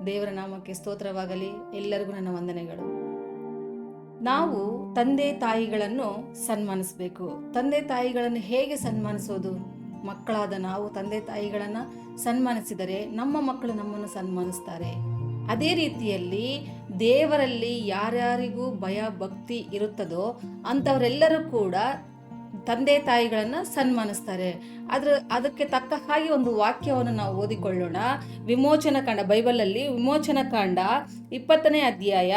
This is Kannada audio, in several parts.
ದೇವರ ನಾಮಕ್ಕೆ ಸ್ತೋತ್ರವಾಗಲಿ. ಎಲ್ಲರಿಗೂ ನನ್ನ ವಂದನೆಗಳು. ನಾವು ತಂದೆ ತಾಯಿಗಳನ್ನು ಸನ್ಮಾನಿಸಬೇಕು. ತಂದೆ ತಾಯಿಗಳನ್ನು ಹೇಗೆ ಸನ್ಮಾನಿಸೋದು? ಮಕ್ಕಳಾದ ನಾವು ತಂದೆ ತಾಯಿಗಳನ್ನು ಸನ್ಮಾನಿಸಿದರೆ ನಮ್ಮ ಮಕ್ಕಳು ನಮ್ಮನ್ನು ಸನ್ಮಾನಿಸ್ತಾರೆ. ಅದೇ ರೀತಿಯಲ್ಲಿ ದೇವರಲ್ಲಿ ಯಾರ್ಯಾರಿಗೂ ಭಯ ಭಕ್ತಿ ಇರುತ್ತದೋ ಅಂಥವರೆಲ್ಲರೂ ಕೂಡ ತಂದೆ ತಾಯಿಗಳನ್ನು ಸನ್ಮಾನಿಸ್ತಾರೆ. ಅದಕ್ಕೆ ತಕ್ಕ ಹಾಗೆ ಒಂದು ವಾಕ್ಯವನ್ನು ನಾವು ಓದಿಕೊಳ್ಳೋಣ. ವಿಮೋಚನ ಕಾಂಡ, ಬೈಬಲಲ್ಲಿ ವಿಮೋಚನ ಕಾಂಡ 20ನೇ ಅಧ್ಯಾಯ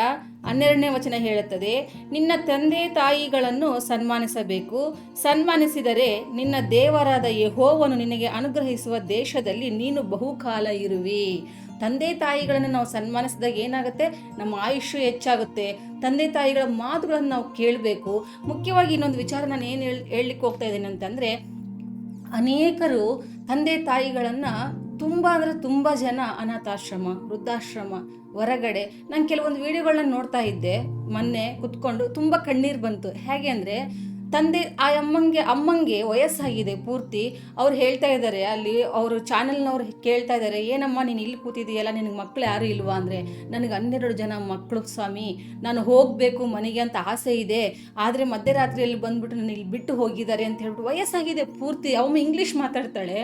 12ನೇ ವಚನ ಹೇಳುತ್ತದೆ, ನಿನ್ನ ತಂದೆ ತಾಯಿಗಳನ್ನು ಸನ್ಮಾನಿಸಬೇಕು, ಸನ್ಮಾನಿಸಿದರೆ ನಿನ್ನ ದೇವರಾದ ಯೆಹೋವನು ನಿನಗೆ ಅನುಗ್ರಹಿಸುವ ದೇಶದಲ್ಲಿ ನೀನು ಬಹುಕಾಲ ಇರುವಿ. ತಂದೆ ತಾಯಿಗಳನ್ನು ನಾವು ಸನ್ಮಾನಿಸಿದಾಗ ಏನಾಗುತ್ತೆ? ನಮ್ಮ ಆಯುಷ್ಯ ಹೆಚ್ಚಾಗುತ್ತೆ. ತಂದೆ ತಾಯಿಗಳ ಮಾತುಗಳನ್ನು ನಾವು ಕೇಳಬೇಕು. ಮುಖ್ಯವಾಗಿ ಇನ್ನೊಂದು ವಿಚಾರ ನಾನು ಏನು ಹೇಳಲಿಕ್ಕೆ ಹೋಗ್ತಾ ಇದ್ದೇನೆ ಅಂತಂದರೆ, ಅನೇಕರು ತಂದೆ ತಾಯಿಗಳನ್ನು ತುಂಬ ಜನ ಅನಾಥಾಶ್ರಮ, ವೃದ್ಧಾಶ್ರಮ, ಹೊರಗಡೆ, ನಾನು ಕೆಲವೊಂದು ವಿಡಿಯೋಗಳನ್ನ ನೋಡ್ತಾ ಇದ್ದೆ ಮೊನ್ನೆ ಕುತ್ಕೊಂಡು. ತುಂಬ ಕಣ್ಣೀರು ಬಂತು. ಹೇಗೆ ಅಂದರೆ, ತಂದೆ ಆ ಅಮ್ಮಂಗೆ ವಯಸ್ಸಾಗಿದೆ ಪೂರ್ತಿ. ಅವ್ರು ಹೇಳ್ತಾ ಇದ್ದಾರೆ, ಅಲ್ಲಿ ಅವರು ಚಾನೆಲ್ನವ್ರು ಕೇಳ್ತಾ ಇದ್ದಾರೆ, ಏನಮ್ಮ ನೀನು ಇಲ್ಲಿ ಕೂತಿದೆಯಲ್ಲ, ನಿನಗೆ ಮಕ್ಕಳು ಯಾರು ಇಲ್ವಾ ಅಂದರೆ, ನನಗೆ 12 ಜನ ಮಕ್ಕಳು ಸ್ವಾಮಿ, ನಾನು ಹೋಗಬೇಕು ಮನೆಗೆ ಅಂತ ಆಸೆ ಇದೆ, ಆದರೆ ಮಧ್ಯರಾತ್ರಿಯಲ್ಲಿ ಬಂದ್ಬಿಟ್ಟು ನಾನು ಇಲ್ಲಿ ಬಿಟ್ಟು ಹೋಗಿದ್ದಾರೆ ಅಂತ ಹೇಳ್ಬಿಟ್ಟು, ವಯಸ್ಸಾಗಿದೆ ಪೂರ್ತಿ. ಅವಮ್ಮ ಇಂಗ್ಲೀಷ್ ಮಾತಾಡ್ತಾಳೆ.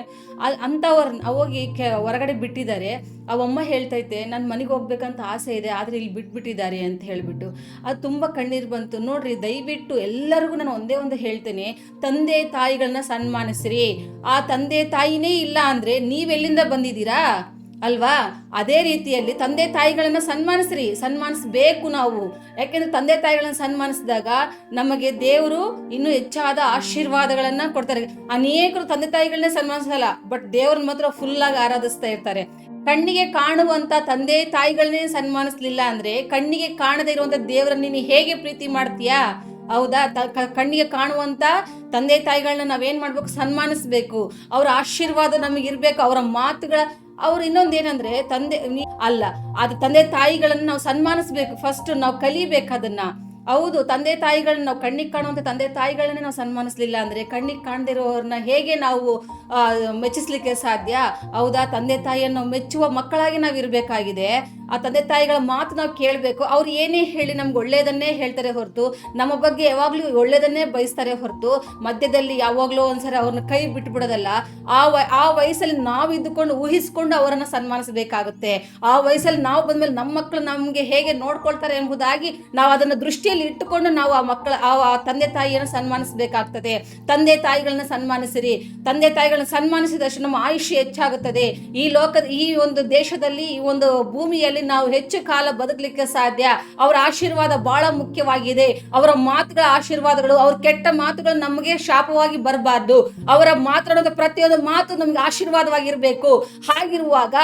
ಅಂಥವ್ರನ್ನ ಹೋಗಿ ಹೊರಗಡೆ ಬಿಟ್ಟಿದ್ದಾರೆ. ಅವಮ್ಮ ಹೇಳ್ತೈತೆ, ನನ್ನ ಮನೆಗೆ ಹೋಗ್ಬೇಕಂತ ಆಸೆ ಇದೆ, ಆದರೆ ಇಲ್ಲಿ ಬಿಟ್ಬಿಟ್ಟಿದ್ದಾರೆ ಅಂತ ಹೇಳಿಬಿಟ್ಟು. ಅದು ತುಂಬ ಕಣ್ಣೀರು ಬಂತು. ನೋಡ್ರಿ, ದಯವಿಟ್ಟು ಎಲ್ಲರಿಗೂ ನಾನು ಒಂದೇ ಒಂದು ಹೇಳ್ತೇನೆ, ತಂದೆ ತಾಯಿಗಳನ್ನ ಸನ್ಮಾನಿಸ್ರಿ. ಆ ತಂದೆ ತಾಯಿನೇ ಇಲ್ಲ ಅಂದರೆ ನೀವೆಲ್ಲಿಂದ ಬಂದಿದ್ದೀರಾ ಅಲ್ವಾ? ಅದೇ ರೀತಿಯಲ್ಲಿ ತಂದೆ ತಾಯಿಗಳನ್ನು ಸನ್ಮಾನಿಸಬೇಕು ನಾವು. ಯಾಕೆಂದರೆ ತಂದೆ ತಾಯಿಗಳನ್ನು ಸನ್ಮಾನಿಸಿದಾಗ ನಮಗೆ ದೇವರು ಇನ್ನೂ ಹೆಚ್ಚಾದ ಆಶೀರ್ವಾದಗಳನ್ನು ಕೊಡ್ತಾರೆ. ಅನೇಕರು ತಂದೆ ತಾಯಿಗಳನ್ನೇ ಸನ್ಮಾನಿಸಲ್ಲ, ಬಟ್ ದೇವ್ರನ್ನ ಮಾತ್ರ ಫುಲ್ಲಾಗಿ ಆರಾಧಿಸ್ತಾ ಇರ್ತಾರೆ. ಕಣ್ಣಿಗೆ ಕಾಣುವಂಥ ತಂದೆ ತಾಯಿಗಳನ್ನೇ ಸನ್ಮಾನಿಸ್ಲಿಲ್ಲ ಅಂದರೆ ಕಣ್ಣಿಗೆ ಕಾಣದೇ ಇರುವಂಥ ದೇವರನ್ನ ನೀನು ಹೇಗೆ ಪ್ರೀತಿ ಮಾಡ್ತೀಯಾ? ಹೌದಾ? ಕಣ್ಣಿಗೆ ಕಾಣುವಂಥ ತಂದೆ ತಾಯಿಗಳನ್ನ ನಾವೇನು ಮಾಡಬೇಕು? ಸನ್ಮಾನಿಸ್ಬೇಕು. ಅವರ ಆಶೀರ್ವಾದ ನಮಗಿರ್ಬೇಕು. ಅವರ ಮಾತುಗಳ ಅವ್ರು ಇನ್ನೊಂದೇನಂದ್ರೆ, ಅದು ತಂದೆ ತಾಯಿಗಳನ್ನು ನಾವು ಸನ್ಮಾನಿಸ್ಬೇಕು. ಫಸ್ಟ್ ನಾವು ಕಲಿಬೇಕು ಅದನ್ನ. ಹೌದು, ತಂದೆ ತಾಯಿಗಳನ್ನ ನಾವು ಕಣ್ಣಿಗೆ ಕಾಣುವಂಥ ತಂದೆ ತಾಯಿಗಳನ್ನೇ ನಾವು ಸನ್ಮಾನಿಸ್ಲಿಲ್ಲ ಅಂದರೆ ಕಣ್ಣಿಗೆ ಕಾಣದಿರೋರನ್ನ ಹೇಗೆ ನಾವು ಮೆಚ್ಚಿಸ್ಲಿಕ್ಕೆ ಸಾಧ್ಯ? ಹೌದಾ? ತಂದೆ ತಾಯಿಯನ್ನು ನಾವು ಮೆಚ್ಚುವ ಮಕ್ಕಳಾಗಿ ನಾವು ಇರಬೇಕಾಗಿದೆ. ಆ ತಂದೆ ತಾಯಿಗಳ ಮಾತು ನಾವು ಕೇಳಬೇಕು. ಅವ್ರು ಏನೇ ಹೇಳಿ ನಮ್ಗೆ ಒಳ್ಳೆಯದನ್ನೇ ಹೇಳ್ತಾರೆ ಹೊರತು, ನಮ್ಮ ಬಗ್ಗೆ ಯಾವಾಗಲೂ ಒಳ್ಳೆಯದನ್ನೇ ಬಯಸ್ತಾರೆ ಹೊರತು, ಮಧ್ಯದಲ್ಲಿ ಯಾವಾಗಲೂ ಒಂದ್ಸರಿ ಅವ್ರನ್ನ ಕೈ ಬಿಟ್ಬಿಡೋದಲ್ಲ. ಆ ವಯಸ್ಸಲ್ಲಿ ನಾವು ಇದ್ದುಕೊಂಡು ಊಹಿಸ್ಕೊಂಡು ಅವರನ್ನು ಸನ್ಮಾನಿಸಬೇಕಾಗುತ್ತೆ. ಆ ವಯಸ್ಸಲ್ಲಿ ನಾವು ಬಂದ್ಮೇಲೆ ನಮ್ಮ ಮಕ್ಕಳು ನಮಗೆ ಹೇಗೆ ನೋಡ್ಕೊಳ್ತಾರೆ ಎಂಬುದಾಗಿ ನಾವು ಅದನ್ನು ದೃಷ್ಟಿಯಲ್ಲಿ ಇಟ್ಟುಕೊಂಡು ನಾವು ಆ ತಂದೆ ತಾಯಿಯನ್ನು ಸನ್ಮಾನಿಸಬೇಕಾಗ್ತದೆ. ತಂದೆ ತಾಯಿಗಳನ್ನ ಸನ್ಮಾನಿಸಿರಿ. ತಂದೆ ತಾಯಿಗಳನ್ನ ಸನ್ಮಾನಿಸಿದಷ್ಟು ನಮ್ಮ ಆಯುಷ್ಯ ಹೆಚ್ಚಾಗುತ್ತದೆ. ಈ ಒಂದು ದೇಶದಲ್ಲಿ, ಈ ಒಂದು ಭೂಮಿಯಲ್ಲಿ ನಾವು ಹೆಚ್ಚು ಕಾಲ ಬದುಕಲಿಕ್ಕೆ ಸಾಧ್ಯ. ಅವರ ಆಶೀರ್ವಾದ ಬಹಳ ಮುಖ್ಯವಾಗಿದೆ. ಅವರ ಮಾತುಗಳ ಆಶೀರ್ವಾದಗಳು, ಅವ್ರ ಕೆಟ್ಟ ಮಾತುಗಳು ನಮಗೆ ಶಾಪವಾಗಿ ಬರಬಾರ್ದು. ಅವರ ಮಾತಾಡೋದ ಪ್ರತಿಯೊಂದು ಮಾತು ನಮ್ಗೆ ಆಶೀರ್ವಾದವಾಗಿರ್ಬೇಕು. ಹಾಗಿರುವಾಗ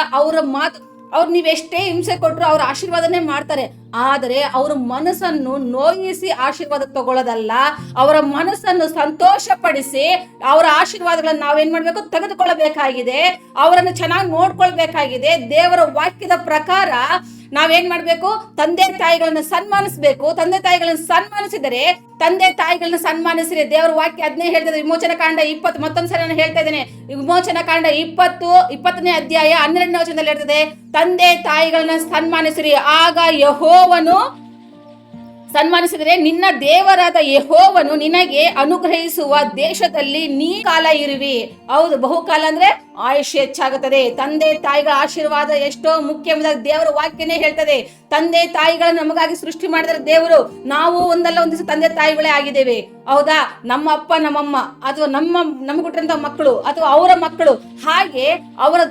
ಅವ್ರು ನೀವೆಷ್ಟೇ ಹಿಂಸೆ ಕೊಟ್ಟರು ಅವ್ರ ಆಶೀರ್ವಾದನೇ ಮಾಡ್ತಾರೆ. ಆದರೆ ಅವರ ಮನಸ್ಸನ್ನು ನೋಯಿಸಿ ಆಶೀರ್ವಾದ ತಗೊಳ್ಳೋದಲ್ಲ, ಅವರ ಮನಸ್ಸನ್ನು ಸಂತೋಷಪಡಿಸಿ ಅವರ ಆಶೀರ್ವಾದಗಳನ್ನು ನಾವೇನ್ ಮಾಡ್ಬೇಕು? ತೆಗೆದುಕೊಳ್ಳಬೇಕಾಗಿದೆ. ಅವರನ್ನು ಚೆನ್ನಾಗಿ ನೋಡ್ಕೊಳ್ಬೇಕಾಗಿದೆ. ದೇವರ ವಾಕ್ಯದ ಪ್ರಕಾರ ನಾವೇನ್ ಮಾಡ್ಬೇಕು? ತಂದೆ ತಾಯಿಗಳನ್ನ ಸನ್ಮಾನಿಸ್ಬೇಕು. ತಂದೆ ತಾಯಿಗಳನ್ನ ಸನ್ಮಾನಿಸಿದರೆ, ತಂದೆ ತಾಯಿಗಳನ್ನ ಸನ್ಮಾನಿಸಿರಿ. ದೇವರ ವಾಕ್ಯ ಅದನ್ನೇ ಹೇಳ್ತದೆ. ವಿಮೋಚನ ಕಾಂಡ 20, ಮತ್ತೊಂದ್ಸರಿ ನಾನು ಹೇಳ್ತಾ ಇದ್ದೇನೆ, ವಿಮೋಚನ ಕಾಂಡ 20ನೇ ಅಧ್ಯಾಯ 12ನೇ ವಚನದಲ್ಲಿ ಹೇಳ್ತದೆ, ತಂದೆ ತಾಯಿಗಳನ್ನ ಸನ್ಮಾನಿಸಿರಿ, ಆಗ ಯೆಹೋವನು ಸನ್ಮಾನಿಸಿದರೆ ನಿನ್ನ ದೇವರಾದ ಯೆಹೋವನು ನಿನಗೆ ಅನುಗ್ರಹಿಸುವ ದೇಶದಲ್ಲಿ ನೀ ಕಾಲ ಇರುವಿ. ಹೌದು, ಬಹುಕಾಲ ಅಂದ್ರೆ ಆಯುಷ್ಯ ಹೆಚ್ಚಾಗುತ್ತದೆ. ತಂದೆ ತಾಯಿಗಳ ಆಶೀರ್ವಾದ ಎಷ್ಟೋ ಮುಖ್ಯ ಎಂಬುದಾಗಿ ದೇವರ ವಾಕ್ಯನೇ ಹೇಳ್ತದೆ. ತಂದೆ ತಾಯಿಗಳನ್ನು ನಮಗಾಗಿ ಸೃಷ್ಟಿ ಮಾಡಿದರೆ ದೇವರು, ನಾವು ಒಂದಲ್ಲ ಒಂದು ದಿವಸ ತಂದೆ ತಾಯಿಗಳೇ ಆಗಿದ್ದೇವೆ. ಹೌದಾ? ನಮ್ಮ ಅಪ್ಪ ನಮ್ಮಮ್ಮ ಅಥವಾ ನಮಗೆ ಹುಟ್ಟಿದಂತ ಮಕ್ಕಳು ಅಥವಾ ಅವರ ಮಕ್ಕಳು, ಹಾಗೆ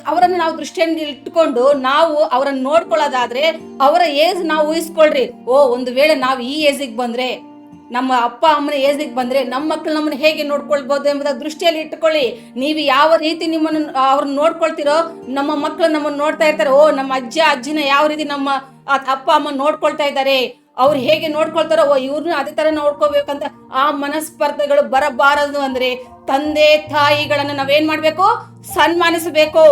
ಅವರನ್ನು ನಾವು ದೃಷ್ಟಿಯಲ್ಲಿ ಇಟ್ಟುಕೊಂಡು ನಾವು ಅವರನ್ನು ನೋಡ್ಕೊಳ್ಳೋದಾದ್ರೆ, ಅವರ ಏಜ್ ನಾವು ಊಹಿಸ್ಕೊಳ್ರಿ. ಒಂದು ವೇಳೆ ನಾವು ಈ ಏಜಿಗೆ ಬಂದ್ರೆ, ನಮ್ಮ ಅಪ್ಪ ಅಮ್ಮನ ಏಜಿಗೆ ಬಂದ್ರೆ ನಮ್ಮ ಮಕ್ಕಳು ನಮ್ಮನ್ನು ಹೇಗೆ ನೋಡ್ಕೊಳ್ಬಹುದು ಎಂಬುದ ದೃಷ್ಟಿಯಲ್ಲಿ ಇಟ್ಟುಕೊಳ್ಳಿ. ನೀವು ಯಾವ ರೀತಿ ಅವ್ರನ್ನ ನೋಡ್ಕೊಳ್ತಿರೋ, ನಮ್ಮ ಮಕ್ಕಳು ನಮ್ಮನ್ನು ನೋಡ್ತಾ ಇರ್ತಾರೆ. ನಮ್ಮ ಅಜ್ಜಿನ ಯಾವ ರೀತಿ ನಮ್ಮ ಅಪ್ಪ ಅಮ್ಮ ನೋಡ್ಕೊಳ್ತಾ ಇದ್ದಾರೆ, ಅವ್ರು ಹೇಗೆ ನೋಡ್ಕೊಳ್ತಾರೋ ಇವ್ರನ್ನ ಅದೇ ತರ ನೋಡ್ಕೋಬೇಕಂತ ಆ ಮನಸ್ಪರ್ಧೆಗಳು ಬರಬಾರದು. ಅಂದ್ರೆ ತಂದೆ ತಾಯಿಗಳನ್ನ ನಾವೇನ್ ಮಾಡ್ಬೇಕು? ಸನ್ಮಾನಿಸಬೇಕು.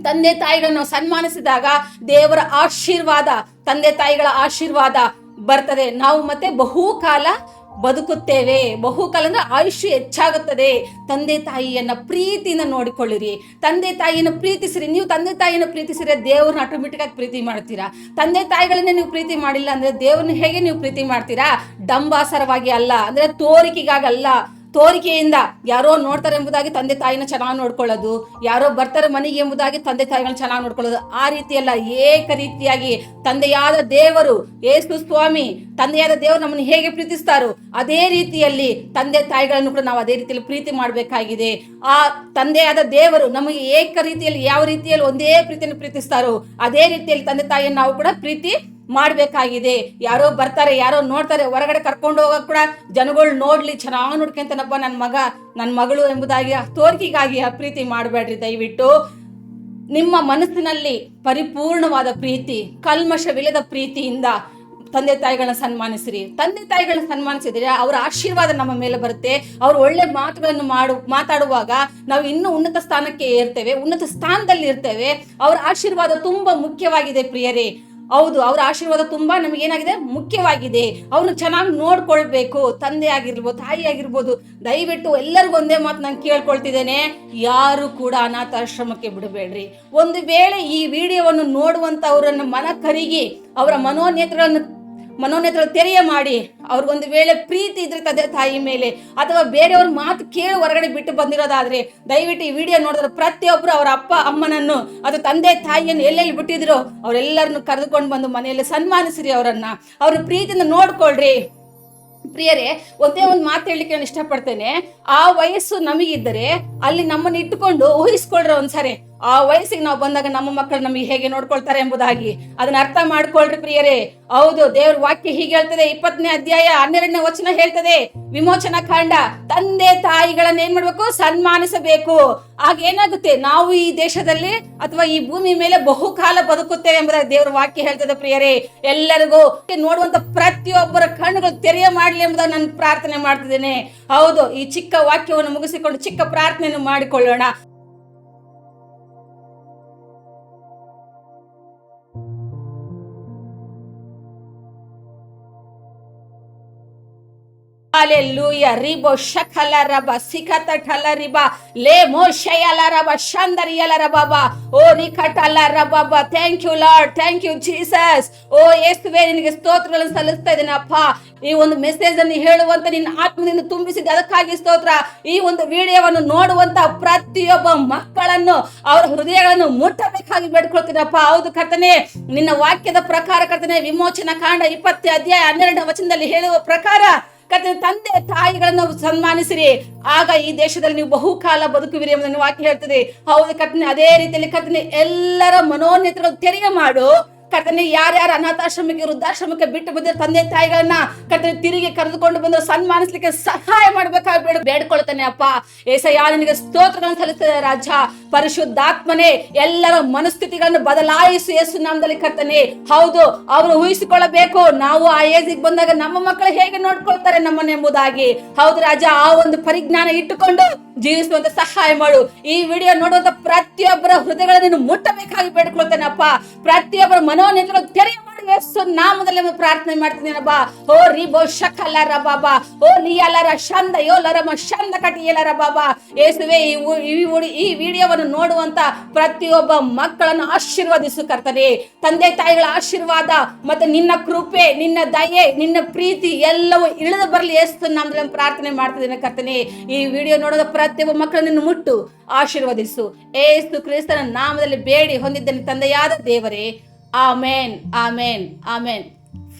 ತಂದೆ ತಾಯಿಗಳನ್ನ ನಾವು ಸನ್ಮಾನಿಸಿದಾಗ ದೇವರ ಆಶೀರ್ವಾದ, ತಂದೆ ತಾಯಿಗಳ ಆಶೀರ್ವಾದ ಬರ್ತದೆ. ನಾವು ಮತ್ತೆ ಬಹುಕಾಲ ಬದುಕುತ್ತೇವೆ, ಬಹುಕಾಲ ಅಂದ್ರೆ ಆಯುಷ್ಯ ಹೆಚ್ಚಾಗುತ್ತದೆ. ತಂದೆ ತಾಯಿಯನ್ನ ಪ್ರೀತಿಯಿಂದ ನೋಡಿಕೊಳ್ಳಿರಿ, ತಂದೆ ತಾಯಿಯನ್ನು ಪ್ರೀತಿಸಿರಿ. ನೀವು ತಂದೆ ತಾಯಿಯನ್ನು ಪ್ರೀತಿಸಿದ್ರೆ ದೇವ್ರನ್ನ ಆಟೋಮೆಟಿಕ್ ಆಗಿ ಪ್ರೀತಿ ಮಾಡ್ತೀರಾ. ತಂದೆ ತಾಯಿಗಳನ್ನೇ ನೀವು ಪ್ರೀತಿ ಮಾಡಿಲ್ಲ ಅಂದ್ರೆ ದೇವ್ರನ್ನ ಹೇಗೆ ನೀವು ಪ್ರೀತಿ ಮಾಡ್ತೀರಾ? ಡಂಬಾಸರವಾಗಿ ಅಲ್ಲ, ಅಂದ್ರೆ ತೋರಿಕೆಗಾಗಲ್ಲ. ತೋರಿಕೆಯಿಂದ ಯಾರೋ ನೋಡ್ತಾರೆ ಎಂಬುದಾಗಿ ತಂದೆ ತಾಯಿನ ಚೆನ್ನಾಗಿ ನೋಡ್ಕೊಳ್ಳೋದು, ಯಾರೋ ಬರ್ತಾರೆ ಮನೆಗೆ ಎಂಬುದಾಗಿ ತಂದೆ ತಾಯಿಗಳನ್ನ ಚೆನ್ನಾಗಿ ನೋಡ್ಕೊಳ್ಳೋದು, ಆ ರೀತಿಯಲ್ಲ. ಏಕ ರೀತಿಯಾಗಿ ತಂದೆಯಾದ ದೇವರು, ಯೇಸು ಸ್ವಾಮಿ ತಂದೆಯಾದ ದೇವರು ನಮ್ಮನ್ನು ಹೇಗೆ ಪ್ರೀತಿಸ್ತಾರೋ ಅದೇ ರೀತಿಯಲ್ಲಿ ತಂದೆ ತಾಯಿಗಳನ್ನು ಕೂಡ ನಾವು ಅದೇ ರೀತಿಯಲ್ಲಿ ಪ್ರೀತಿ ಮಾಡಬೇಕಾಗಿದೆ. ಆ ತಂದೆಯಾದ ದೇವರು ನಮಗೆ ಏಕ ರೀತಿಯಲ್ಲಿ, ಯಾವ ರೀತಿಯಲ್ಲಿ ಒಂದೇ ಪ್ರೀತಿಯನ್ನು ಪ್ರೀತಿಸ್ತಾರೋ ಅದೇ ರೀತಿಯಲ್ಲಿ ತಂದೆ ತಾಯಿಯನ್ನು ನಾವು ಕೂಡ ಪ್ರೀತಿ ಮಾಡ್ಬೇಕಾಗಿದೆ. ಯಾರೋ ಬರ್ತಾರೆ, ಯಾರೋ ನೋಡ್ತಾರೆ, ಹೊರಗಡೆ ಕರ್ಕೊಂಡು ಹೋಗಕ್ ಕೂಡ ಜನಗಳು ನೋಡ್ಲಿ, ಚೆನ್ನಾಗಿ ನೋಡ್ಕೊಂತಾನಪ್ಪ ನನ್ನ ಮಗ ನನ್ನ ಮಗಳು ಎಂಬುದಾಗಿ ತೋರಿಕೆಗಾಗಿ ಆ ಪ್ರೀತಿ ಮಾಡಬೇಡ್ರಿ. ದಯವಿಟ್ಟು ನಿಮ್ಮ ಮನಸ್ಸಿನಲ್ಲಿ ಪರಿಪೂರ್ಣವಾದ ಪ್ರೀತಿ, ಕಲ್ಮಶವಿಲ್ಲದ ಪ್ರೀತಿಯಿಂದ ತಂದೆ ತಾಯಿಗಳನ್ನ ಸನ್ಮಾನಿಸಿರಿ. ತಂದೆ ತಾಯಿಗಳನ್ನ ಸನ್ಮಾನಿಸಿದ್ರೆ ಅವರ ಆಶೀರ್ವಾದ ನಮ್ಮ ಮೇಲೆ ಬರುತ್ತೆ. ಅವರು ಒಳ್ಳೆ ಮಾತುಗಳನ್ನು ಮಾತಾಡುವಾಗ ನಾವು ಇನ್ನೂ ಉನ್ನತ ಸ್ಥಾನಕ್ಕೆ ಇರ್ತೇವೆ, ಉನ್ನತ ಸ್ಥಾನದಲ್ಲಿ ಇರ್ತೇವೆ. ಅವರ ಆಶೀರ್ವಾದ ತುಂಬಾ ಮುಖ್ಯವಾಗಿದೆ ಪ್ರಿಯರೇ. ಹೌದು, ಅವರ ಆಶೀರ್ವಾದ ತುಂಬಾ ನಮಗೇನಾಗಿದೆ, ಮುಖ್ಯವಾಗಿದೆ. ಅವ್ರನ್ನ ಚೆನ್ನಾಗಿ ನೋಡ್ಕೊಳ್ಬೇಕು. ತಂದೆ ಆಗಿರ್ಬೋದು, ತಾಯಿ ಆಗಿರ್ಬೋದು. ದಯವಿಟ್ಟು ಎಲ್ಲರಿಗೂ ಒಂದೇ ಮಾತು ನಾನು ಕೇಳ್ಕೊಳ್ತಿದ್ದೇನೆ, ಯಾರು ಕೂಡ ಅನಾಥಾಶ್ರಮಕ್ಕೆ ಬಿಡಬೇಡ್ರಿ. ಒಂದು ವೇಳೆ ಈ ವಿಡಿಯೋವನ್ನು ನೋಡುವಂತವರನ್ನ ಮನ ಕರಿಗಿ ಅವರ ಮನೋನೇತ್ರ ತೆರೆಯ ಮಾಡಿ, ಅವ್ರಿಗೊಂದು ವೇಳೆ ಪ್ರೀತಿ ಇದ್ರೆ ತಂದೆ ತಾಯಿ ಮೇಲೆ ಅಥವಾ ಬೇರೆಯವ್ರ ಮಾತು ಕೇಳಿ ಹೊರಗಡೆ ಬಿಟ್ಟು ಬಂದಿರೋದಾದ್ರೆ ದಯವಿಟ್ಟು ಈ ವಿಡಿಯೋ ನೋಡಿದ್ರೆ ಪ್ರತಿಯೊಬ್ರು ಅವರ ಅಪ್ಪ ಅಮ್ಮನನ್ನು ಅಥವಾ ತಂದೆ ತಾಯಿಯನ್ನು ಎಲ್ಲೆಲ್ಲಿ ಬಿಟ್ಟಿದ್ರು ಅವರೆಲ್ಲರನ್ನು ಕರೆದುಕೊಂಡು ಬಂದು ಮನೆಯಲ್ಲಿ ಸನ್ಮಾನಿಸಿರಿ. ಅವ್ರ ಪ್ರೀತಿಯಿಂದ ನೋಡ್ಕೊಳ್ರಿ. ಪ್ರಿಯರೇ, ಒಂದೇ ಒಂದು ಮಾತು ಹೇಳಲಿಕ್ಕೆ ನಾನು ಇಷ್ಟಪಡ್ತೇನೆ. ಆ ವಯಸ್ಸು ನಮಗಿದ್ದರೆ ಅಲ್ಲಿ ನಮ್ಮನ್ನು ಇಟ್ಟುಕೊಂಡು ಊಹಿಸ್ಕೊಳ್ರಿ ಒಂದ್ಸರಿ. ಆ ವಯಸ್ಸಿಗೆ ನಾವು ಬಂದಾಗ ನಮ್ಮ ಮಕ್ಕಳು ನಮಗೆ ಹೇಗೆ ನೋಡ್ಕೊಳ್ತಾರೆ ಎಂಬುದಾಗಿ ಅದನ್ನ ಅರ್ಥ ಮಾಡ್ಕೊಳ್ರಿ ಪ್ರಿಯರೇ. ಹೌದು, ದೇವ್ರ ವಾಕ್ಯ ಹೀಗೆ ಹೇಳ್ತದೆ. 20ನೇ ಅಧ್ಯಾಯ 12ನೇ ವಚನ ಹೇಳ್ತದೆ, ವಿಮೋಚನಾ ಕಾಂಡ, ತಂದೆ ತಾಯಿಗಳನ್ನ ಏನ್ ಮಾಡ್ಬೇಕು? ಸನ್ಮಾನಿಸಬೇಕು. ಆಗ ಏನಾಗುತ್ತೆ? ನಾವು ಈ ದೇಶದಲ್ಲಿ ಅಥವಾ ಈ ಭೂಮಿ ಮೇಲೆ ಬಹುಕಾಲ ಬದುಕುತ್ತೇವೆ ಎಂಬುದಾಗಿ ದೇವ್ರ ವಾಕ್ಯ ಹೇಳ್ತದೆ ಪ್ರಿಯರೇ. ಎಲ್ಲರಿಗೂ ನೋಡುವಂತ ಪ್ರತಿಯೊಬ್ಬರ ಕಣ್ಣುಗಳು ತೆರೆಯ ಮಾಡ್ಲಿ ಎಂಬುದಾಗಿ ನಾನು ಪ್ರಾರ್ಥನೆ ಮಾಡ್ತಿದ್ದೇನೆ. ಹೌದು, ಈ ಚಿಕ್ಕ ವಾಕ್ಯವನ್ನು ಮುಗಿಸಿಕೊಂಡು ಚಿಕ್ಕ ಪ್ರಾರ್ಥನೆಯನ್ನು ಮಾಡಿಕೊಳ್ಳೋಣ. Hallelujah. Ribo shakala raba sikata tala riba le moshayala raba shandariyala rababa o rikatala rababa. Thank you Lord, thank you Jesus. ಓ ಯೇಸುವೇ, ನಿನಗೆ ಸ್ತೋತ್ರಗಳನ್ನು ಸಲ್ಲಿಸ್ತಾ ಇದ್ದೇನೆ ಅಪ್ಪ. ಈ ಒಂದು ಮೆಸೇಜ್ ಅನ್ನು ಹೇಳುವಂತ ನಿನ್ನ ಆತ್ಮದಿಂದ ತುಂಬಿಸಿದ ಅದಕ್ಕಾಗಿ ಸ್ತೋತ್ರ. ಈ ಒಂದು ವಿಡಿಯೋವನ್ನು ನೋಡುವಂತ ಪ್ರತಿಯೊಬ್ಬ ಮಕ್ಕಳನ್ನು ಅವರ ಹೃದಯಗಳನ್ನು ಮುಟ್ಟಬೇಕಾಗಿ ಬೇಡ್ಕೊಳ್ತೀನಪ್ಪ. ಹೌದು ಕರ್ತನೇ, ನಿನ್ನ ವಾಕ್ಯದ ಪ್ರಕಾರ ಕರ್ತನೇ, ವಿಮೋಚನಾ ಕಾಂಡ 20ನೇ ಅಧ್ಯಾಯ 12ನೇ ವಚನದಲ್ಲಿ ಹೇಳುವ ಪ್ರಕಾರ ಕರ್ತನೆ, ತಂದೆ ತಾಯಿಗಳನ್ನು ಸನ್ಮಾನಿಸಿರಿ, ಆಗ ಈ ದೇಶದಲ್ಲಿ ನೀವು ಬಹುಕಾಲ ಬದುಕುವಿರಿ ಎಂಬುದನ್ನು ವಾಕ್ಯ ಹೇಳ್ತದೆ. ಹೌದು ಕರ್ತನೆ, ಅದೇ ರೀತಿಯಲ್ಲಿ ಕರ್ತನೆ ಎಲ್ಲರ ಮನೋನೇತ್ರಗಳು ತೆರೆಯ ಮಾಡು. ಕರ್ತನೆ, ಯಾರ್ಯಾರು ಅನಾಥಾಶ್ರಮಕ್ಕೆ ವೃದ್ಧಾಶ್ರಮಕ್ಕೆ ಬಿಟ್ಟು ಬಂದಿರೋ ತಂದೆ ತಾಯಿಗಳನ್ನ ಕರ್ತನೆ ತಿರುಗಿ ಕರೆದುಕೊಂಡು ಬಂದು ಸನ್ಮಾನಿಸ್ಲಿಕ್ಕೆ ಸಹಾಯ ಮಾಡ್ಬೇಕಾಗಿ ಬೇಡ್ಕೊಳ್ತಾನೆ ಅಪ್ಪ. ಏಸಯ್ಯ, ನಿನಗೆ ಸ್ತೋತ್ರಗಳನ್ನು ಸಲ್ಲಿಸ್ತದೆ ರಾಜ. ಪರಿಶುದ್ಧಾತ್ಮನೇ, ಎಲ್ಲರ ಮನಸ್ಥಿತಿಗಳನ್ನು ಬದಲಾಯಿಸು ಯೇಸು ನಾಮದಲ್ಲಿ ಕರ್ತನೆ. ಹೌದು, ಅವರು ಊಹಿಸಿಕೊಳ್ಳಬೇಕು, ನಾವು ಆ ಏಜಿಗೆ ಬಂದಾಗ ನಮ್ಮ ಮಕ್ಕಳು ಹೇಗೆ ನೋಡ್ಕೊಳ್ತಾರೆ ನಮ್ಮನ್ನ ಎಂಬುದಾಗಿ. ಹೌದು ರಾಜ, ಆ ಒಂದು ಪರಿಜ್ಞಾನ ಇಟ್ಟುಕೊಂಡು ಜೀವಿಸುವಂತ ಸಹಾಯ ಮಾಡು. ಈ ವಿಡಿಯೋ ನೋಡುವಂತ ಪ್ರತಿಯೊಬ್ಬರ ಹೃದಯಗಳನ್ನು ಮುಟ್ಟಬೇಕಾಗಿ ಬೇಡ್ಕೊಳ್ತೇನೆ ಅಪ್ಪ. ಪ್ರತಿಯೊಬ್ಬರ ಮನೋನೇತ್ರ ತೆರೆಯ ಮಾಡಿ ಯೇಸು ನಾಮದಲ್ಲಿ ಪ್ರಾರ್ಥನೆ ಮಾಡ್ತೀನಿ ಬಾ. ಓ ರಿಬೋ ಶಕಲರ ಬಾಬಾ, ಓ ಲಿಯಲರ ಶಂದ ಯೋಲರಮ ಶಂದ ಕಟಿಯಲರ ಬಾಬಾ. ಯೇಸುವೇ, ಈ ವಿಡಿಯೋವನ್ನು ನೋಡುವಂತ ಪ್ರತಿಯೊಬ್ಬ ಮಕ್ಕಳನ್ನು ಆಶೀರ್ವದಿಸು ಕರ್ತನೆ. ತಂದೆ ತಾಯಿಗಳ ಆಶೀರ್ವಾದ ಮತ್ತೆ ನಿನ್ನ ಕೃಪೆ, ನಿನ್ನ ದಯೆ, ನಿನ್ನ ಪ್ರೀತಿ ಎಲ್ಲವೂ ಇಳಿದು ಬರಲಿ ಯೇಸು ನಾಮದಲ್ಲಿ ಪ್ರಾರ್ಥನೆ ಮಾಡ್ತಿದ್ದೇನೆ ಕರ್ತನೆ. ಈ ವಿಡಿಯೋ ನೋಡೋದ ಪ್ರತಿಯೊಬ್ಬ ಮಕ್ಕಳನ್ನು ಮುಟ್ಟು ಆಶೀರ್ವದಿಸು. ಯೇಸು ಕ್ರಿಸ್ತನ ನಾಮದಲ್ಲಿ ಬೇಡಿ ಹೊಂದಿದ್ದೇನೆ ತಂದೆಯಾದ ದೇವರೇ. Amen, amen, amen.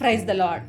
Praise the lord.